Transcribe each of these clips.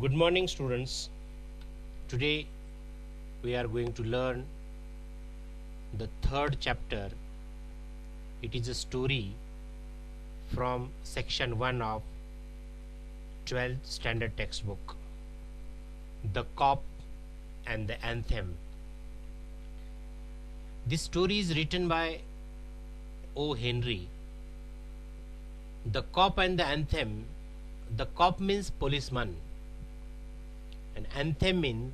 Good morning, students. Today we are going to learn the third chapter. It is a story from section 1 of 12th standard textbook, The Cop and the Anthem. This story is written by O. Henry. The Cop and the Anthem. The cop means policeman, and anthem means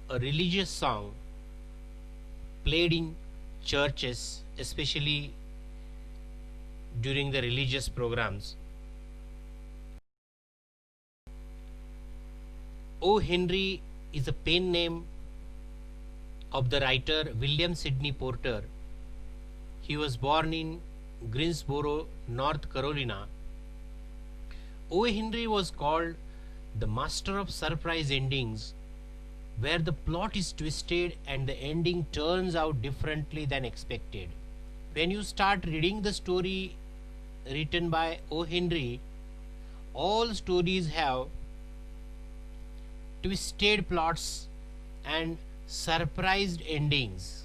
a religious song played in churches, especially during the religious programs. O. Henry is a pen name of the writer William Sidney Porter. He was born in Greensboro, North Carolina. O. Henry was called the master of surprise endings, where the plot is twisted and the ending turns out differently than expected. When you start reading the story written by O. Henry, all stories have twisted plots and surprised endings.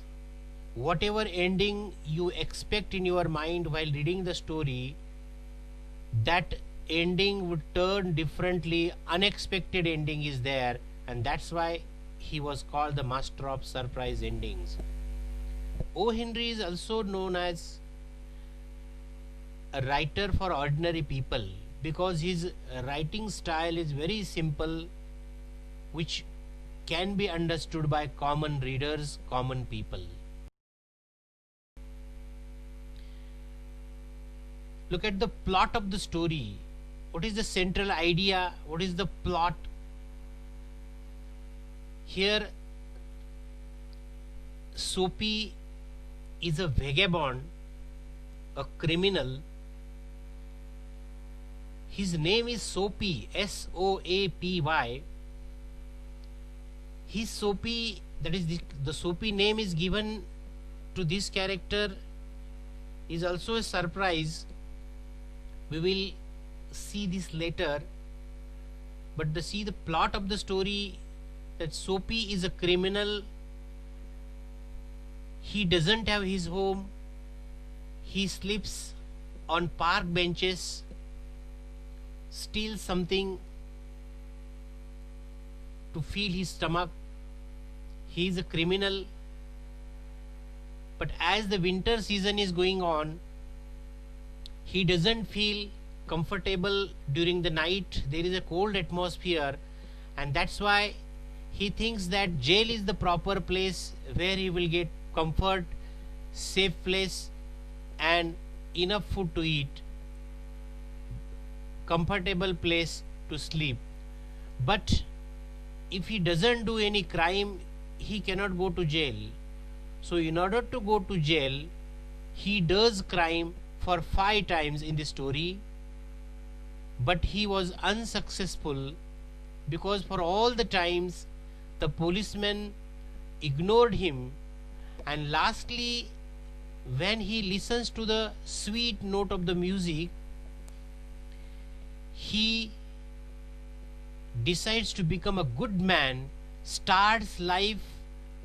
Whatever ending you expect in your mind while reading the story, that ending would turn differently. Unexpected ending is there, and that's why he was called the master of surprise endings. O. Henry is also known as a writer for ordinary people because his writing style is very simple, which can be understood by common readers, common people. Look at the plot of the story. What is the central idea? What is the plot? Here, Soapy is a vagabond, a criminal. His name is Soapy, Soapy. His Soapy, that is the Soapy name is given to this character, is also a surprise. We will see this later, but see the plot of the story, that Soapy is a criminal. He doesn't have his home. He sleeps on park benches, steals something to fill his stomach. He is a criminal. But as the winter season is going on, he doesn't feel comfortable during the night. There is a cold atmosphere, and that's why he thinks that jail is the proper place where he will get comfort, safe place, and enough food to eat, comfortable place to sleep. But if he doesn't do any crime, he cannot go to jail. So in order to go to jail, he does crime for 5 times in the story, but he was unsuccessful because for all the times the policemen ignored him, and lastly when he listens to the sweet note of the music, he decides to become a good man, starts life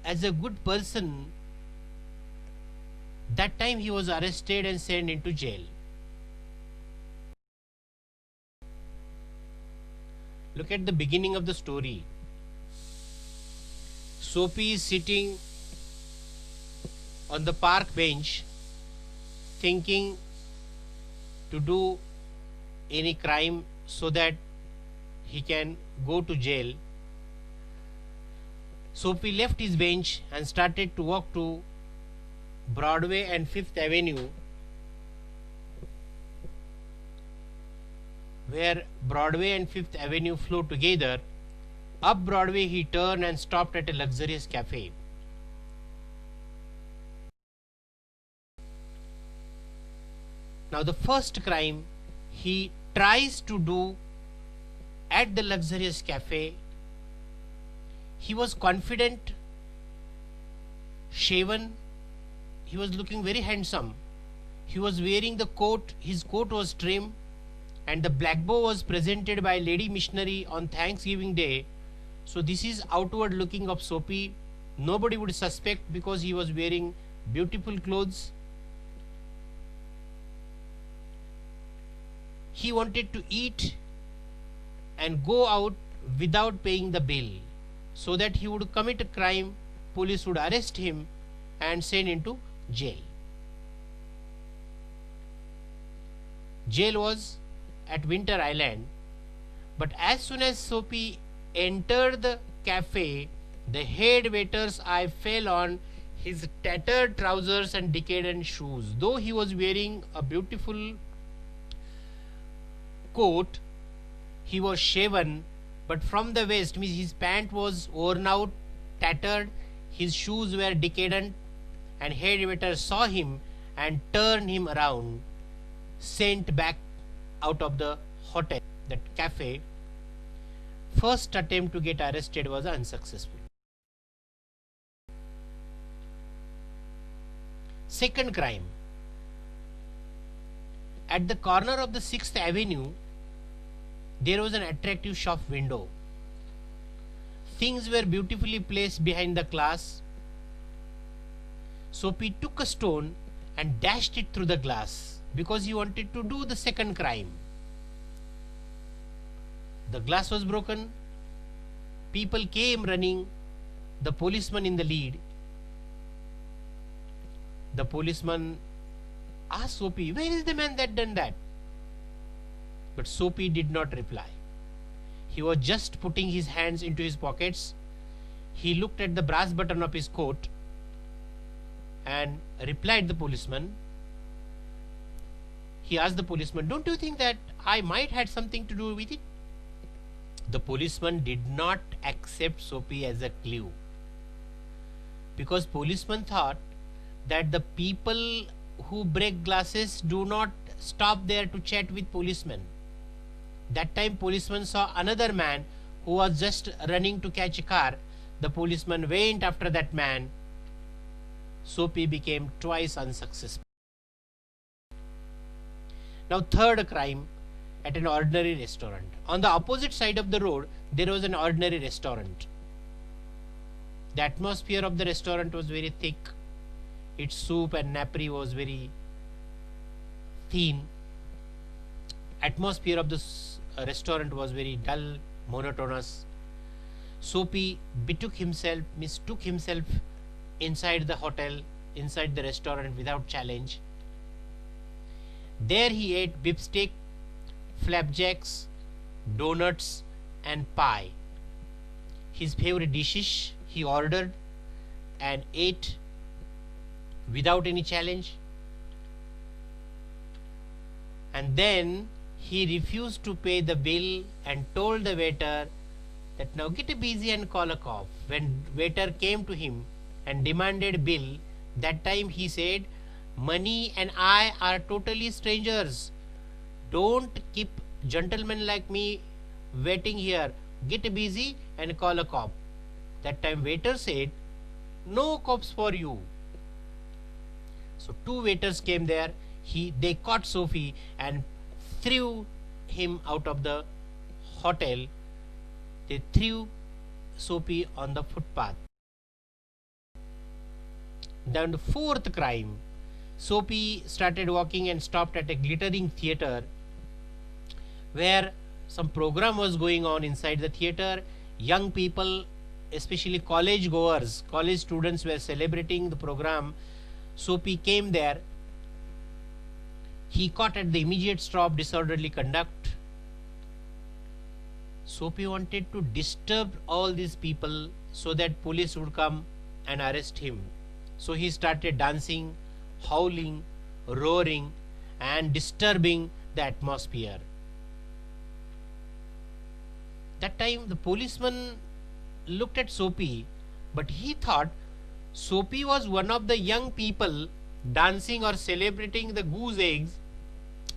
as a good person. That time he was arrested and sent into jail. Look at the beginning of the story. Soapy is sitting on the park bench thinking to do any crime so that he can go to jail. Soapy left his bench and started to walk to Broadway and Fifth Avenue, where Broadway and Fifth Avenue flow together. Up Broadway he turned and stopped at a luxurious cafe. Now the first crime he tries to do at the luxurious cafe, he was confident, shaven, he was looking very handsome. He was wearing the coat, his coat was trim, and the black bow was presented by lady missionary on Thanksgiving Day. So this is outward looking of Soapy. Nobody would suspect because he was wearing beautiful clothes. He wanted to eat and go out without paying the bill, so that he would commit a crime, police would arrest him and send into jail. Jail was at Winter Island, but as soon as Soapy entered the cafe, the head waiter's eye fell on his tattered trousers and decadent shoes. Though he was wearing a beautiful coat, he was shaven, but from the waist, means his pant was worn out, tattered, his shoes were decadent, and head waiter saw him and turned him around, sent back out of the hotel, that cafe. First attempt to get arrested was unsuccessful. Second crime. At the corner of the 6th Avenue, there was an attractive shop window. Things were beautifully placed behind the glass. Soapy took a stone and dashed it through the glass because he wanted to do the second crime. The glass was broken. People came running. The policeman in the lead. The policeman asked Soapy, "Where is the man that done that?" But Soapy did not reply. He was just putting his hands into his pockets. He looked at the brass button of his coat and replied the policeman. He asked the policeman, "Don't you think that I might had something to do with it?" The policeman did not accept Soapy as a clue, because policeman thought that the people who break glasses do not stop there to chat with policemen. That time policeman saw another man who was just running to catch a car. The policeman went after that man. Soapy became twice unsuccessful. Now third crime, at an ordinary restaurant. On the opposite side of the road, there was an ordinary restaurant. The atmosphere of the restaurant was very thick. Its soup and nappy was very thin. Atmosphere of the restaurant was very dull, monotonous. Soapy mistook himself inside the hotel, inside the restaurant without challenge. There he ate beefsteak, flapjacks, donuts and pie. His favorite dishes he ordered and ate without any challenge. And then he refused to pay the bill and told the waiter that now get busy and call a cop. When waiter came to him and demanded bill, that time he said, "Money and I are totally strangers. Don't keep gentlemen like me waiting here. Get busy and call a cop." That time waiter said, "No cops for you." So two waiters came there. They caught Soapy and threw him out of the hotel. They threw Soapy on the footpath. Then the fourth crime, Soapy started walking and stopped at a glittering theater where some program was going on inside the theater. Young people, especially college goers, college students, were celebrating the program. Soapy came there. He caught at the immediate stop disorderly conduct. Soapy wanted to disturb all these people so that police would come and arrest him. So he started dancing, howling, roaring and disturbing the atmosphere. That time the policeman looked at Soapy, but he thought Soapy was one of the young people dancing or celebrating the goose eggs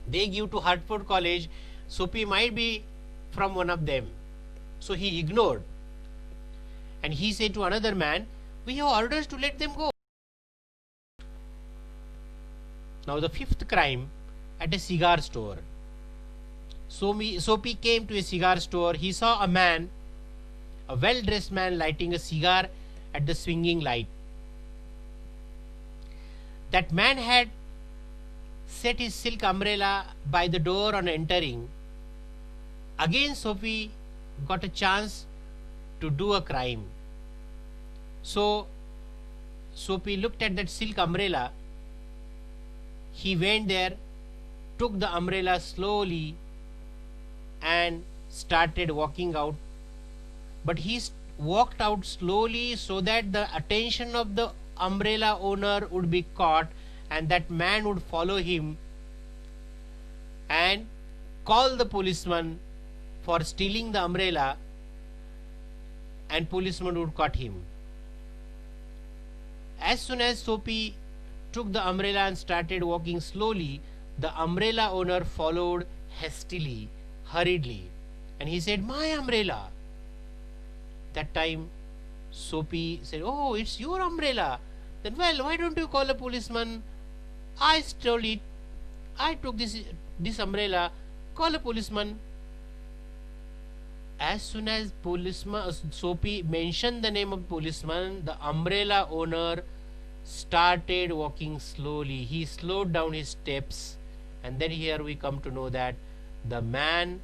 they give to Hartford College. Soapy might be from one of them. So he ignored. And he said to another man, "We have orders to let them go." Now the fifth crime, at a cigar store. Soapy came to a cigar store. He saw a man, a well-dressed man, lighting a cigar at the swinging light. That man had set his silk umbrella by the door on entering. Again, Soapy got a chance to do a crime. So, Soapy looked at that silk umbrella. He went there, took the umbrella slowly, and started walking out. But he walked out slowly so that the attention of the umbrella owner would be caught, and that man would follow him and call the policeman for stealing the umbrella, and policeman would catch him. As soon as Soapy took the umbrella and started walking slowly, the umbrella owner followed hastily, hurriedly, and he said, "My umbrella." That time Soapy said, "Oh, it's your umbrella. Then, well, why don't you call a policeman? I stole it. I took this umbrella. Call a policeman." As soon as Soapy mentioned the name of policeman, the umbrella owner started walking slowly. He slowed down his steps, and then here we come to know that the man,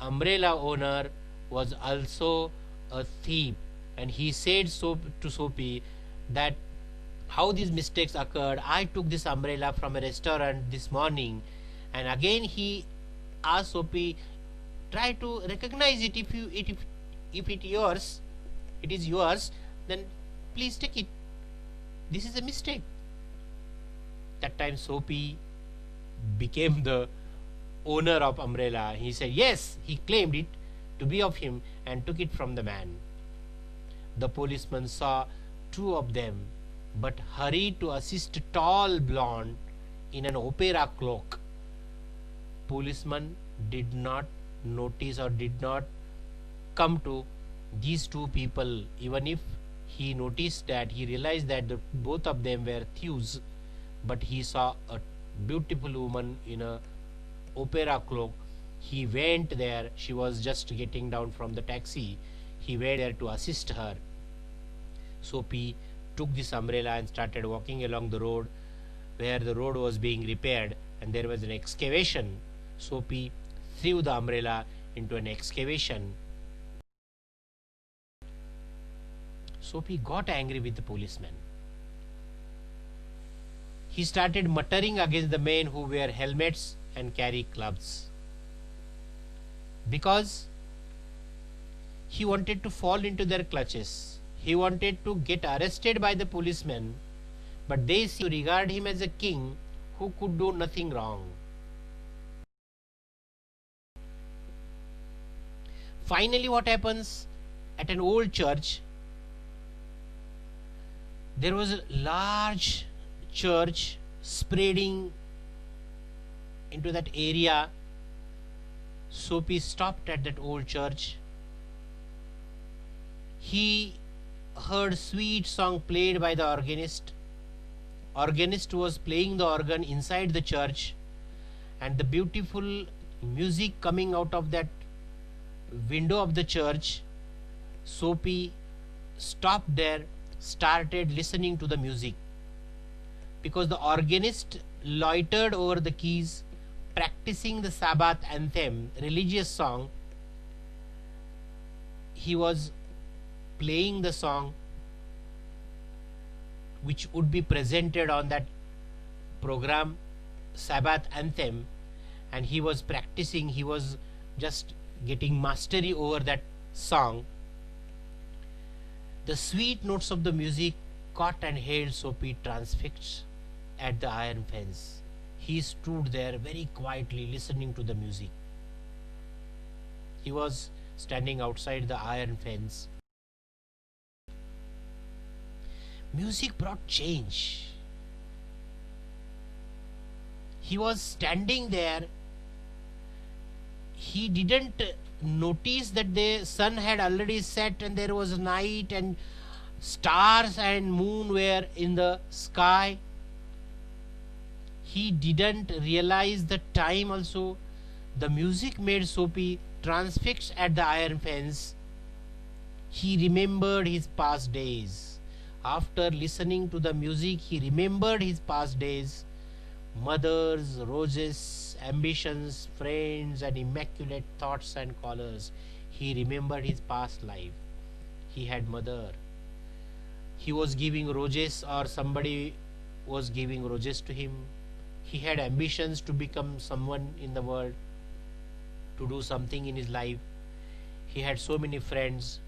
umbrella owner, was also a thief. And he said to Soapy that how these mistakes occurred. "I took this umbrella from a restaurant this morning." And again he asked Soapy, "Try to recognize it. If it is yours, then please take it. This is a mistake." That time Soapy became the owner of umbrella. He said yes, he claimed it to be of him and took it from the man. The policeman saw two of them, but hurried to assist a tall blonde in an opera cloak. Policeman did not notice or did not come to these two people. Even if he noticed that, he realized that both of them were thieves, but he saw a beautiful woman in a opera cloak. He went there. She was just getting down from the taxi. He went there to assist her. Soapy took this umbrella and started walking along the road where the road was being repaired, and there was an excavation. Soapy threw the umbrella into an excavation. Soapy got angry with the policeman. He started muttering against the men who wear helmets and carry clubs, because he wanted to fall into their clutches. He wanted to get arrested by the policemen, but they seemed to regard him as a king who could do nothing wrong. Finally, what happens? At an old church, there was a large church spreading into that area. Soapy stopped at that old church. He heard sweet song played by the organist. Organist was playing the organ inside the church, and the beautiful music coming out of that window of the church. Soapy stopped there, started listening to the music, because the organist loitered over the keys, practicing the Sabbath anthem, religious song. He was playing the song which would be presented on that program, Sabbath anthem, and he was practicing. He was just getting mastery over that song. The sweet notes of the music caught and held Soapy transfixed at the iron fence. He stood there very quietly listening to the music. He was standing outside the iron fence. Music brought change. He was standing there. He didn't notice that the sun had already set and there was night and stars and moon were in the sky. He didn't realize the time also. The music made Soapy transfixed at the iron fence. He remembered his past days. After listening to the music, he remembered his past days. Mothers, roses, ambitions, friends, and immaculate thoughts and colors. He remembered his past life. He had mother. He was giving roses, or somebody was giving roses to him. He had ambitions to become someone in the world, to do something in his life. He had so many friends.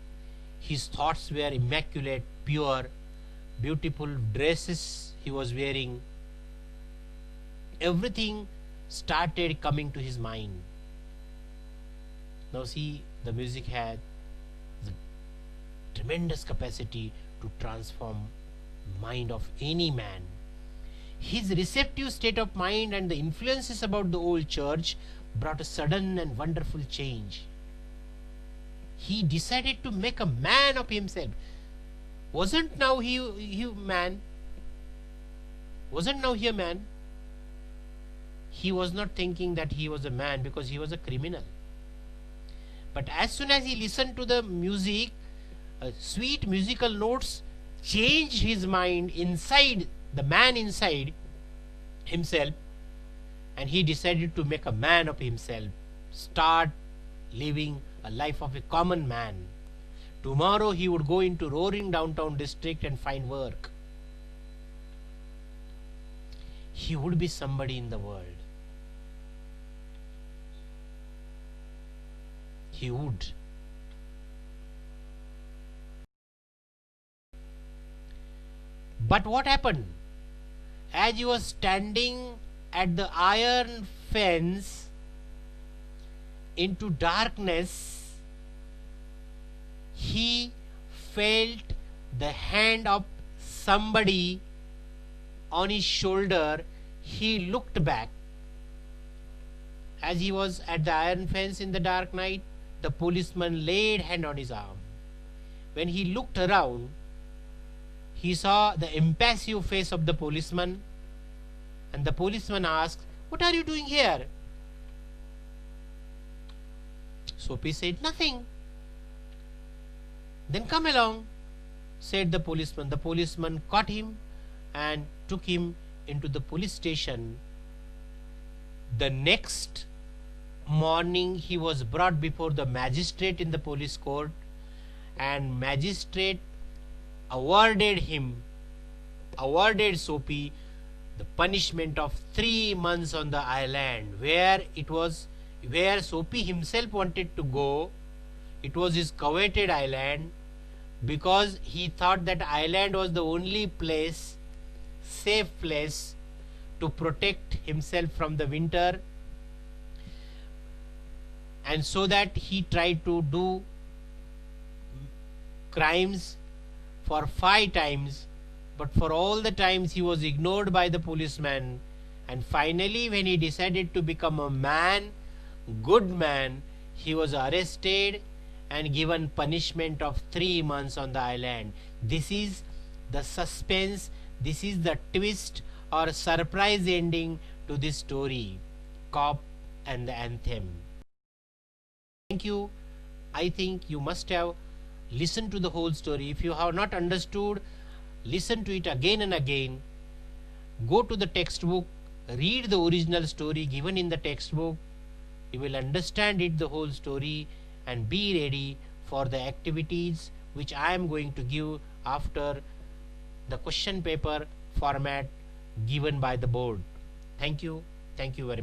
His thoughts were immaculate, pure, beautiful dresses he was wearing. Everything started coming to his mind. Now see, the music had the tremendous capacity to transform mind of any man. His receptive state of mind and the influences about the old church brought a sudden and wonderful change. He decided to make a man of himself. Wasn't now he man? Wasn't now he a man? He was not thinking that he was a man because he was a criminal. But as soon as he listened to the music, sweet musical notes changed his mind inside, the man inside himself, and he decided to make a man of himself, start living a life of a common man. Tomorrow he would go into roaring downtown district and find work. He would be somebody in the world. He would. But what happened? As he was standing at the iron fence into darkness, he felt the hand of somebody on his shoulder. He looked back. As he was at the iron fence in the dark night, the policeman laid hand on his arm. When he looked around, he saw the impassive face of the policeman, and the policeman asked, "What are you doing here?" Soapy said, "Nothing." "Then come along," said the policeman. The policeman caught him and took him into the police station. The next morning he was brought before the magistrate in the police court, and magistrate awarded Soapy the punishment of 3 months on the island, where Soapy himself wanted to go. It was his coveted island, because he thought that island was the only place, safe place, to protect himself from the winter. And so that he tried to do crimes for 5 times, but for all the times he was ignored by the policeman. And finally, when he decided to become a man, good man, he was arrested and given punishment of 3 months on the island. This is the suspense, this is the twist or surprise ending to this story, Cop and the Anthem. Thank you. I think you must have listened to the whole story. If you have not understood, listen to it again and again. Go to the textbook, read the original story given in the textbook. You will understand it, the whole story, and be ready for the activities which I am going to give after the question paper format given by the board. Thank you. Thank you very much.